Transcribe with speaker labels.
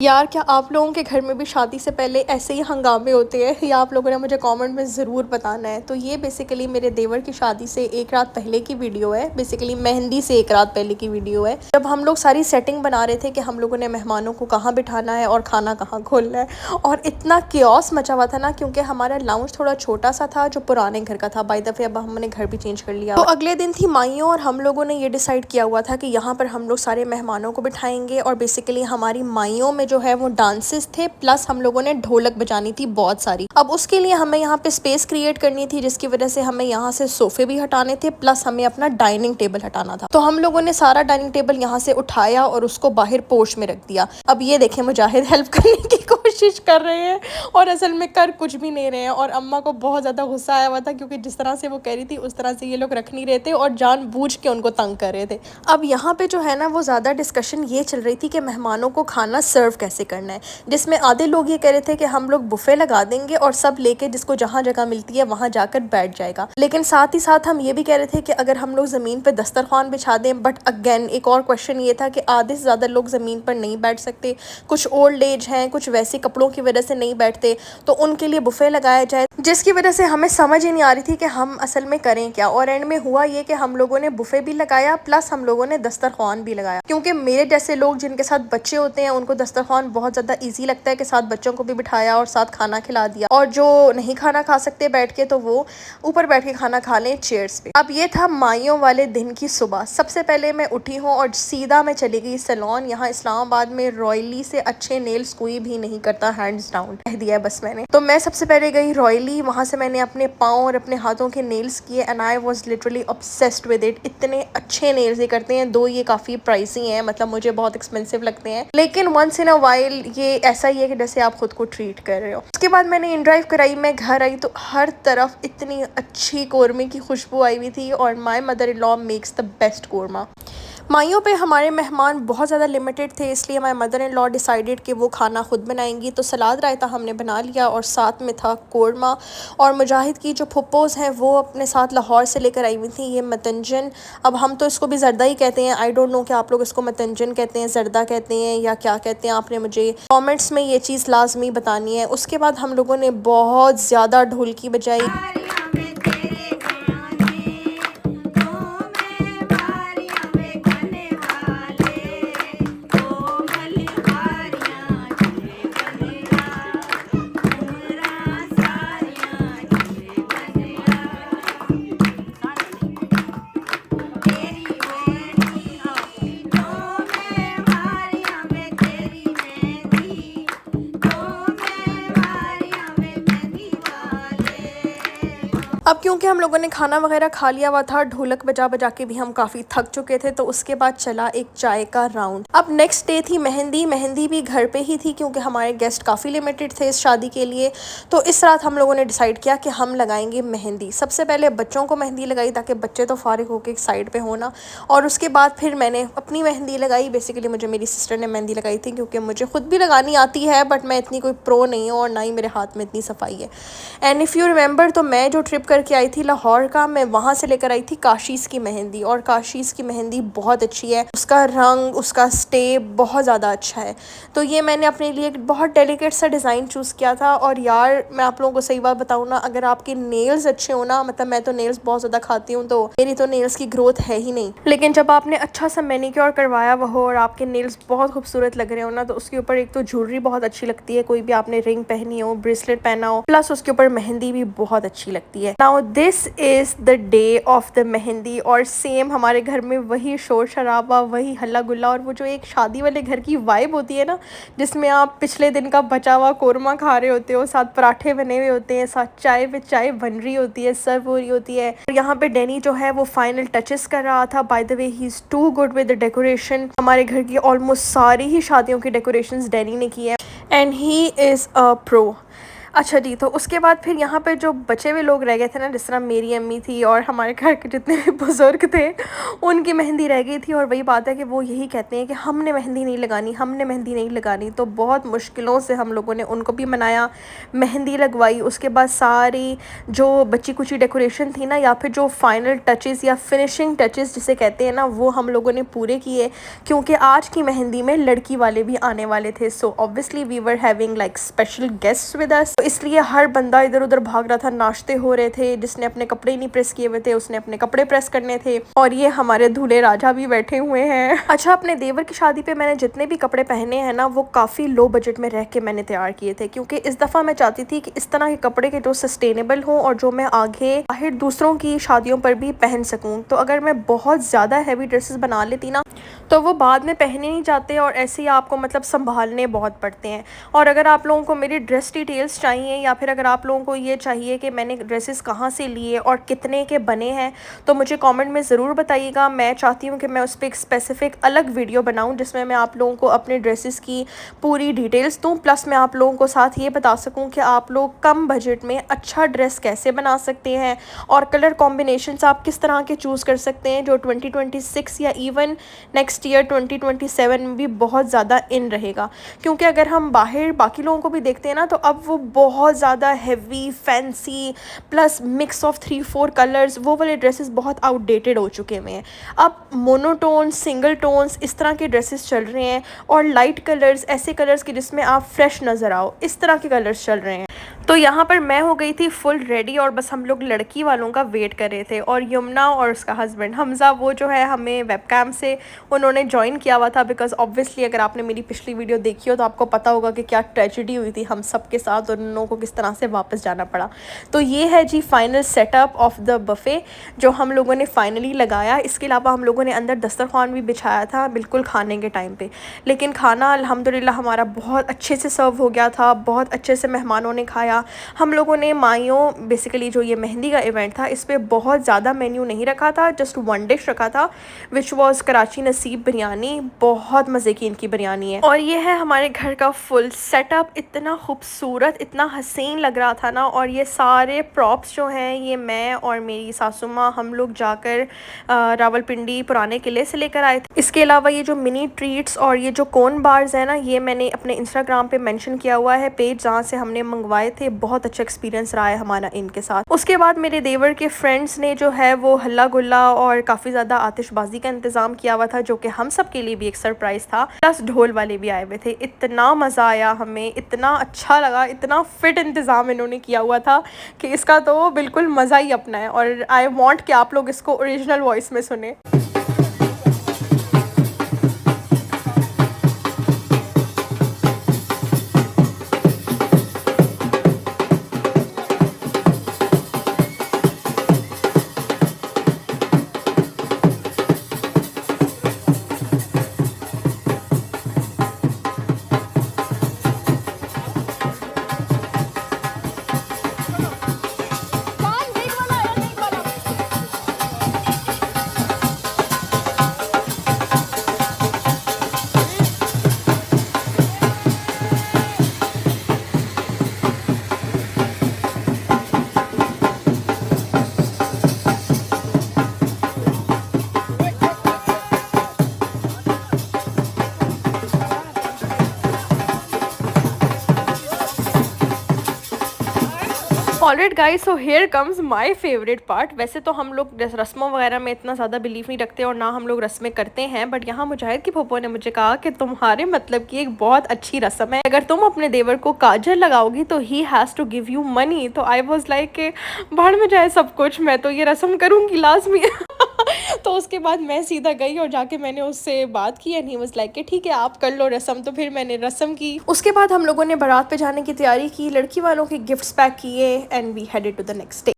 Speaker 1: यार क्या आप लोगों के घर में भी शादी से पहले ऐसे ही हंगामे होते हैं? या आप लोगों ने मुझे कमेंट में ज़रूर बताना है। तो ये बेसिकली मेरे देवर की शादी से एक रात पहले की वीडियो है, बेसिकली मेहंदी से एक रात पहले की वीडियो है, जब हम लोग सारी सेटिंग बना रहे थे कि हम लोगों ने मेहमानों को कहाँ बिठाना है और खाना कहाँ खोलना है। और इतना क्योस मचा हुआ था ना, क्योंकि हमारा लाउंज थोड़ा छोटा सा था जो पुराने घर का था। बाय द वे अब हमने घर भी चेंज कर लिया। तो अगले दिन थी माइयों और हम लोगों ने ये डिसाइड किया हुआ था कि यहाँ पर हम लोग सारे मेहमानों को बिठाएंगे। और बेसिकली हमारी माइयों में जो है वो डांसेस थे, प्लस हम लोगों ने ढोलक बजानी थी बहुत सारी। अब उसके लिए हमें यहाँ पे स्पेस क्रिएट करनी थी, जिसकी वजह से हमें यहाँ से सोफे भी हटाने थे, प्लस हमें अपना डाइनिंग टेबल हटाना था। तो हम लोगों ने सारा डाइनिंग टेबल यहाँ से उठाया और उसको बाहर पोर्च में रख दिया। अब ये देखें, मुजाहिद हेल्प करने की कोशिश कर रहे हैं और असल में कर कुछ भी नहीं रहे हैं। और अम्मा को बहुत ज्यादा गुस्सा आया हुआ था, क्योंकि जिस तरह से वो कह रही थी उस तरह से ये लोग रख नहीं रहे थे और जानबूझ के उनको तंग कर रहे थे। अब यहाँ पे जो है ना, वो ज्यादा डिस्कशन ये चल रही थी कि मेहमानों को खाना सर्व कैसे करना है, जिसमें आधे लोग ये कह रहे थे कि हम लोग बुफे लगा देंगे और सब लेके जिसको जहाँ जगह मिलती है वहां जाकर बैठ जाएगा। लेकिन साथ ही साथ हम ये भी कह रहे थे कि अगर हम लोग जमीन पे दस्तरखान बिछा दें। बट अगेन एक और क्वेश्चन ये था कि आधे से ज्यादा लोग जमीन पर नहीं बैठ सकते, कुछ ओल्ड एज हैं, कुछ वैसे कपड़ों की वजह से नहीं बैठते, तो उनके लिए बुफे लगाया जाए। जिसकी वजह से हमें समझ ही नहीं आ रही थी कि हम असल में करें क्या। और एंड में हुआ ये कि हम लोगों ने बुफे भी लगाया, प्लस हम लोगों ने दस्तरखान भी लगाया, क्योंकि मेरे जैसे लोग जिनके साथ बच्चे होते हैं उनको दस्तरखान बहुत ज्यादा ईजी लगता है कि साथ बच्चों को भी बिठाया और साथ खाना खिला दिया। और जो नहीं खाना खा सकते बैठ के, तो वो ऊपर बैठ के खाना खा लें चेयर्स पे। अब ये था माइयों वाले दिन की सुबह। सबसे पहले मैं उठी हूँ और सीधा मैं चली गई सैलून। यहाँ इस्लामाबाद में रॉयली से अच्छे नेल्स कोई भी नहीं करता, हैंड्स डाउन कह दिया बस मैंने। तो मैं सबसे पहले गई रॉयली, वहां से मैंने अपने पाँव और अपने हाथों के नेल्स किए and I was literally obsessed with it. इतने अच्छे नेल्स ये करते हैं, दो ये काफी प्राइसी हैं, मतलब मुझे बहुत एक्सपेंसिव लगते हैं, लेकिन वंस इन अ वाइल ये ऐसा ही है कि जैसे आप खुद को ट्रीट कर रहे हो। उसके बाद मैंने इन ड्राइव कराई, मैं घर आई तो हर तरफ इतनी अच्छी कोरमे की खुशबू आई हुई थी। और my mother in law makes the best korma. माइयों पे हमारे मेहमान बहुत ज़्यादा लिमिटेड थे, इसलिए my mother in law decided कि वो खाना खुद बनाएंगी। तो सलाद रायता हमने बना लिया और साथ में था कोरमा। और मुजाहिद की जो फुप्पोज़ हैं वो अपने साथ लाहौर से लेकर आई हुई थी ये मतंजन। अब हम तो इसको भी जर्दा ही कहते हैं, आई डोंट नो कि आप लोग इसको मतंजन कहते हैं, जर्दा कहते हैं या क्या कहते हैं। आपने मुझे कॉमेंट्स में ये चीज़ लाजमी बतानी है। उसके बाद हम लोगों ने बहुत ज़्यादा ढोलकी बजाई। अब क्योंकि हम लोगों ने खाना वगैरह खा लिया हुआ था, ढोलक बजा बजा के भी हम काफ़ी थक चुके थे, तो उसके बाद चला एक चाय का राउंड। अब नेक्स्ट डे थी मेहंदी। मेहंदी भी घर पे ही थी, क्योंकि हमारे गेस्ट काफ़ी लिमिटेड थे इस शादी के लिए। तो इस रात हम लोगों ने डिसाइड किया कि हम लगाएंगे मेहंदी। सबसे पहले बच्चों को मेहंदी लगाई, ताकि बच्चे तो फारिग होकर एक साइड पे होना। और उसके बाद फिर मैंने अपनी मेहंदी लगाई। बेसिकली मुझे मेरी सिस्टर ने मेहंदी लगाई थी, क्योंकि मुझे खुद भी लगानी आती है, बट मैं इतनी कोई प्रो नहीं हूँ और ना ही मेरे हाथ में इतनी सफाई है। एंड इफ़ यू रिमेंबर, तो मैं जो ट्रिप करके आई थी लाहौर का, मैं वहाँ से लेकर आई थी काशीज़ की मेहंदी। और काशीज़ की मेहंदी बहुत अच्छी है, उसका रंग, उसका स्टे बहुत ज़्यादा अच्छा है। तो ये मैंने अपने लिए एक बहुत डेलिकेट सा डिज़ाइन चूज़ किया था। और यार मैं आप लोगों को सही बात बताऊँ ना, अगर आपके नेल्स अच्छे हो ना, मतलब मैं तो नेल्स बहुत ज़्यादा खाती हूँ, तो मेरी तो नेल्स की ग्रोथ है ही नहीं, लेकिन जब आपने अच्छा सा मैनिक्योर करवाया हुआ हो और आपके नेल्स बहुत खूबसूरत लग रहे हो ना, तो उसके ऊपर एक तो ज्वेलरी बहुत अच्छी लगती है, कोई भी आपने रिंग पहनी हो, ब्रेसलेट पहना हो, प्लस उसके ऊपर मेहंदी भी बहुत अच्छी लगती है। Now this is the day of the mehndi. और सेम हमारे घर में वही शोर शराबा, वही हल्ला गुल्ला, और वो जो एक शादी वाले घर की वाइब होती है ना, जिसमें आप पिछले दिन का बचा हुआ कोरमा खा रहे होते हो, साथ पराठे बने हुए होते हैं, साथ चाय पे चाय बन रही होती है, सर्व हो रही होती है। और यहाँ पे डैनी जो है वो फाइनल टचेस कर रहा था। By the way he is too good with the decoration. हमारे घर की ऑलमोस्ट सारी ही शादियों की डेकोरेशंस डैनी ने की है and he is a pro. अच्छा जी, तो उसके बाद फिर यहाँ पे जो बचे हुए लोग रह गए थे ना, जिस तरह मेरी अम्मी थी और हमारे घर के जितने भी बुज़ुर्ग थे, उनकी मेहंदी रह गई थी। और वही बात है कि वो यही कहते हैं कि हमने मेहंदी नहीं लगानी, हमने मेहंदी नहीं लगानी। तो बहुत मुश्किलों से हम लोगों ने उनको भी मनाया, मेहंदी लगवाई। उसके बाद सारी जो बची-कुची डेकोरेशन थी ना, या फिर जो फाइनल टचेज़ या फिनिशिंग टचेज़ जिसे कहते हैं ना, वो हम लोगों ने पूरे किए, क्योंकि आज की मेहंदी में लड़की वाले भी आने वाले थे। So obviously we were having like special guests with us, तो इसलिए हर बंदा इधर उधर भाग रहा था, नाश्ते हो रहे थे। जिसने अपने कपड़े नहीं प्रेस किए हुए थे उसने अपने कपड़े प्रेस करने थे। और ये हमारे दूल्हे राजा भी बैठे हुए हैं। अच्छा, अपने देवर की शादी पे मैंने जितने भी कपड़े पहने हैं ना, वो काफ़ी लो बजट में रह के मैंने तैयार किए थे, क्योंकि इस दफ़ा मैं चाहती थी कि इस तरह के कपड़े के जो सस्टेनेबल हों और जो मैं आगे बाहर दूसरों की शादियों पर भी पहन सकूँ। तो अगर मैं बहुत ज़्यादा हैवी ड्रेसेस बना लेती ना, तो वो बाद में पहने नहीं जाते और ऐसे ही आपको मतलब संभालने बहुत पड़ते हैं। और अगर आप लोगों को मेरी ड्रेस डिटेल्स चाहिए, या फिर अगर आप लोगों को ये चाहिए कि मैंने ड्रेसेस कहाँ से लिए और कितने के बने हैं, तो मुझे कमेंट में ज़रूर बताइएगा। मैं चाहती हूँ कि मैं उस पर एक स्पेसिफ़िक अलग वीडियो बनाऊँ, जिसमें मैं आप लोगों को अपने ड्रेसेस की पूरी डिटेल्स दूँ, प्लस मैं आप लोगों को साथ ये बता सकूँ कि आप लोग कम बजट में अच्छा ड्रेस कैसे बना सकते हैं, और कलर कॉम्बिनेशंस आप किस तरह के चूज़ कर सकते हैं, जो 2026 या इवन नेक्स्ट ईयर 2027 में भी बहुत ज़्यादा इन रहेगा। क्योंकि अगर हम बाहर बाकी लोगों को भी देखते हैं ना, तो अब वो बहुत ज़्यादा heavy fancy plus mix of 3-4 colours, वो वाले ड्रेसेस बहुत आउटडेटेड हो चुके हुए हैं। अब मोनोटोन, सिंगल टोन्स, इस तरह के ड्रेसेस चल रहे हैं, और लाइट कलर्स, ऐसे कलर्स के जिसमें आप फ्रेश नज़र आओ, इस तरह के कलर्स चल रहे हैं। तो यहाँ पर मैं हो गई थी फुल रेडी, और बस हम लोग लड़की वालों का वेट कर रहे थे। और यमुना और उसका हस्बैंड हमज़ा, वो जो है हमें वेबकैम से उन्होंने ज्वाइन किया हुआ था, बिकॉज़ ऑब्वियसली अगर आपने मेरी पिछली वीडियो देखी हो तो आपको पता होगा कि क्या ट्रेजेडी हुई थी हम सब के साथ, और उन लोगों को किस तरह से वापस जाना पड़ा। तो ये है जी final setup of the buffet जो हम लोगों ने फाइनली लगाया। इसके अलावा हम लोगों ने अंदर दस्तरखान भी बिछाया था बिल्कुल खाने के टाइम पे, लेकिन खाना अल्हम्दुलिल्लाह हमारा बहुत अच्छे से सर्व हो गया था, बहुत अच्छे से मेहमानों ने खाया। हम लोगों ने माइयों बेसिकली जो ये मेहंदी का इवेंट था, इस पर बहुत ज़्यादा मेन्यू नहीं रखा था, जस्ट वन डिश रखा था, विच वॉज़ कराची नसीब बिरयानी। बहुत मज़े की इनकी बिरयानी है। और ये है हमारे घर का फुल सेटअप, इतना खूबसूरत, इतना हसीन लग रहा था ना। और ये सारे प्रॉप्स जो हैं, ये मैं और मेरी सासू माँ हम लोग जाकर रावलपिंडी पुराने किले से लेकर आए थे। इसके अलावा ये जो मिनी ट्रीट्स और ये जो कोन बार्स हैं ना, ये मैंने अपने इंस्टाग्राम पे मेंशन किया हुआ है पेज, जहाँ से हमने मंगवाए थे। बहुत अच्छा एक्सपीरियंस रहा है हमारा इनके साथ। उसके बाद मेरे देवर के फ्रेंड्स ने जो है वो हल्ला गुल्ला और काफ़ी ज़्यादा आतिशबाजी का इंतज़ाम किया हुआ था, जो कि हम सब के लिए भी एक सरप्राइज़ था। प्लस ढोल वाले भी आए हुए थे। इतना मज़ा आया हमें, इतना अच्छा लगा, इतना फिट इंतज़ाम इन्होंने किया हुआ था कि इसका तो बिल्कुल मज़ा ही अपना है। और आई वॉन्ट कि आप लोग इसको ओरिजिनल वॉइस में सुने। Alright guys, so here comes my favourite part. वैसे तो हम लोग रस्मों वगैरह में इतना ज़्यादा बिलीव नहीं रखते और ना हम लोग रस्में करते हैं, बट यहाँ मुजाहिद की फूफो ने मुझे कहा कि तुम्हारे मतलब की एक बहुत अच्छी रस्म है, अगर तुम अपने देवर को काजल लगाओगी तो he has to give you money. तो आई वॉज लाइक के बाहर में जाए सब कुछ, मैं तो ये रस्म करूँगी लाजमी। तो उसके बाद मैं सीधा गई और जाके मैंने उससे बात की, एंड ही वाज लाइक कि ठीक है आप कर लो रस्म। तो फिर मैंने रस्म की। उसके बाद हम लोगों ने बारात पे जाने की तैयारी की, लड़की वालों के गिफ्ट्स पैक किए, and we headed to the next day.